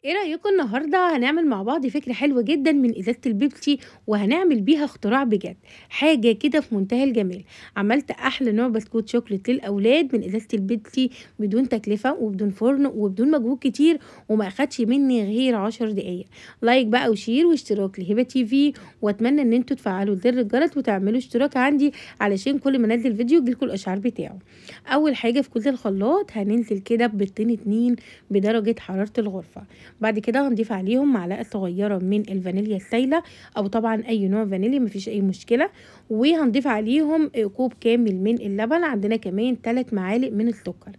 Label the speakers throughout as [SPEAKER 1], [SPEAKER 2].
[SPEAKER 1] ايه رأيكم النهارده هنعمل مع بعض فكرة حلوة جدا من ازازة البيبسي، وهنعمل بيها اختراع بجد. حاجة كده في منتهى الجمال. عملت احلى نوع بسكوت شوكليت للاولاد من ازازة البيبسي بدون تكلفة وبدون فرن وبدون مجهود كتير، وما اخدش مني غير 10 دقايق. لايك بقى وشير واشتراك لهبة تي في، واتمنى ان انتوا تفعلوا زر الجرس وتعملوا اشتراك عندي علشان كل ما انزل فيديو يجيلكوا الاشعار بتاعه. اول حاجة في كل الخلاط هننزل كده ببيضتين 2 بدرجة حرارة الغرفة. بعد كده هنضيف عليهم معلقه صغيره من الفانيليا السايله، او طبعا اي نوع فانيليا مفيش اي مشكله. وهنضيف عليهم كوب كامل من اللبن، عندنا كمان 3 معالق من السكر.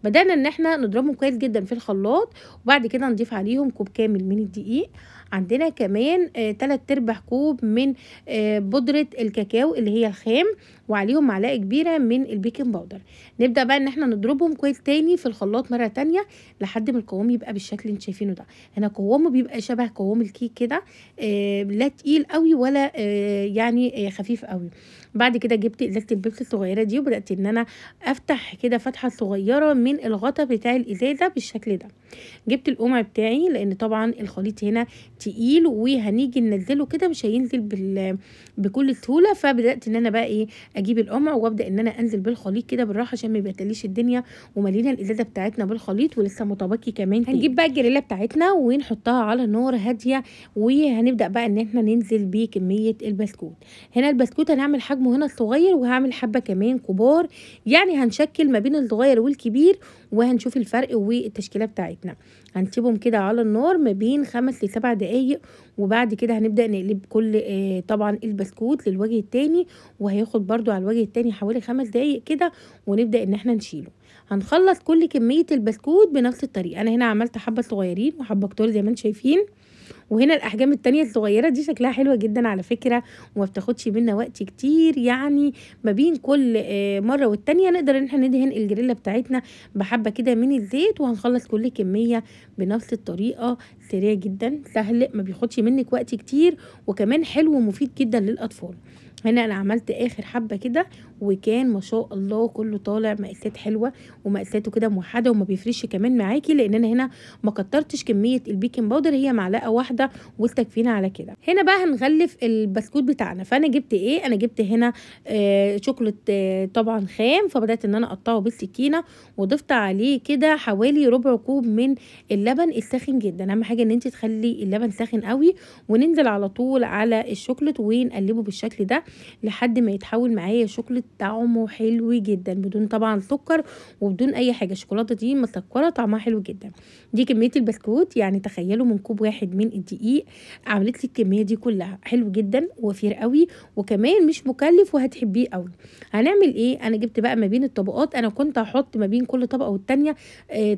[SPEAKER 1] بدأنا ان احنا نضربهم كويس جدا في الخلاط، وبعد كده نضيف عليهم كوب كامل من الدقيق. عندنا كمان 3/4 كوب من بودرة الكاكاو اللي هي الخام، وعليهم معلقة كبيرة من البيكنج باودر. نبدأ بقى ان احنا نضربهم كويس تاني في الخلاط مرة تانية لحد ما القوام يبقى بالشكل اللي انتوا شايفينه ده. هنا قوامه بيبقى شبه قوام الكيك كده، لا تقيل قوي ولا يعني خفيف قوي. بعد كده جبت ازازه البيبسي الصغيره دي، وبدات ان انا افتح كده فتحه صغيره من الغطا بتاع الازازه بالشكل ده. جبت القمع بتاعي لان طبعا الخليط هنا تقيل، وهنيجي ننزله كده مش هينزل بكل سهوله. فبدات ان انا بقى ايه، اجيب القمع وابدا ان انا انزل بالخليط كده بالراحه عشان ما يبهدليش الدنيا، ومالينا الازازه بتاعتنا بالخليط ولسه متبقي كمان. هنجيب بقى الجريلا بتاعتنا ونحطها على نار هاديه، وهنبدا بقى ان احنا ننزل بكميه البسكوت. هنا البسكوت هنعمل حجمه هنا الصغير، وهعمل حبه كمان كبار، يعني هنشكل ما بين الصغير والكبير، وهنشوف الفرق والتشكيله بتاعتنا. هنسيبهم كده على النار ما بين 5 ل7 دقايق، وبعد كده هنبدا نقلب كل طبعا البسكوت للوجه التاني، وهياخد برضو على الوجه التاني حوالي 5 دقايق كده، ونبدا ان احنا نشيله. هنخلص كل كميه البسكوت بنفس الطريقه. انا هنا عملت حبه صغيرين وحبه كتار زي ما انتم شايفين، وهنا الاحجام التانية الصغيره دي شكلها حلوه جدا على فكره، وما بتاخدش منا وقت كتير. يعني ما بين كل مره والتانية نقدر ان احنا ندهن الجريلا بتاعتنا بحبه كده من الزيت، وهنخلص كل كميه بنفس الطريقه. سريع جدا سهل، ما بياخدش منك وقت كتير، وكمان حلو ومفيد جدا للاطفال. هنا انا عملت اخر حبه كده، وكان ما شاء الله كله طالع مقاسات حلوه، ومقاساته كده موحده، وما بيفرش كمان معاكي لان انا هنا ما كترتش كميه البيكنج باودر، هي معلقه واحده والتكفينا على كده. هنا بقى هنغلف البسكوت بتاعنا. فانا جبت ايه، انا جبت هنا شوكولاته طبعا خام، فبدات ان انا اقطعه بالسكينه، وضفت عليه كده حوالي ربع كوب من اللبن الساخن جدا. اهم حاجه ان انت تخلي اللبن ساخن قوي، وننزل على طول على الشوكولاته ونقلبه بالشكل ده لحد ما يتحول معايا شوكولاته طعمه حلو جدا، بدون طبعا سكر وبدون اي حاجه. الشوكولاته دي مسكره طعمها حلو جدا. دي كميه البسكوت، يعني تخيلوا من كوب واحد من الدقيق عملت لي الكميه دي كلها. حلو جدا ووفير قوي، وكمان مش مكلف وهتحبيه قوي. هنعمل ايه، انا جبت بقى ما بين الطبقات، انا كنت هحط ما بين كل طبقه والتانيه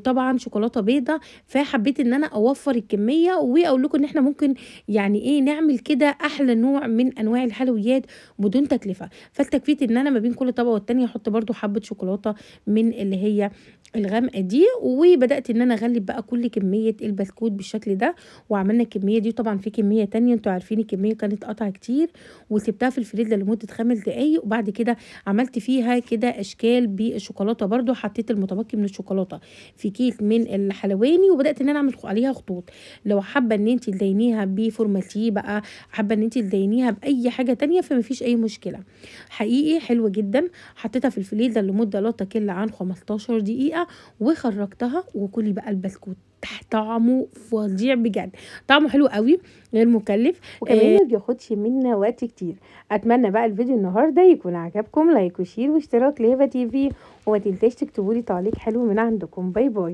[SPEAKER 1] طبعا شوكولاته بيضه، فحبيت ان انا اوفر الكميه، واقول لكم ان احنا ممكن يعني ايه نعمل كده احلى نوع من انواع الحلويات بدون تكلفه. فاستكفيت ان انا ما بين كل طبقه والتانيه احط برده حبه شوكولاته من اللي هي الغامقه دي، وبدات ان انا اغلب بقى كل كميه البسكوت بالشكل ده. وعملنا الكميه دي، طبعا في كميه تانية انتوا عارفين الكميه كانت قطعه كتير، وسبتها في الفريزر لمده 5 دقايق. وبعد كده عملت فيها كده اشكال بالشوكولاته، برده حطيت المتبقي من الشوكولاته في كيس من الحلواني، وبدات ان انا اعمل عليها خطوط. لو حابه ان انت تزينيها بفورماسيه بقى، حابه ان انت تزينيها باي حاجه تانية، فمفيش اي مشكله. حقيقي حلوه جدا. حطيتها في الفريزر لمده لا تقل عن 15 دقيقه، وخرجتها. وكلي بقى البسكوت، طعمه فظيع بجد، طعمه حلو قوي، غير مكلف، وكمان ما بياخدش منا وقت كتير. اتمنى بقى الفيديو النهارده يكون عجبكم. لايك وشير واشتراك لهبة تي في، وما تنساش تكتبوا لي تعليق حلو من عندكم. باي باي.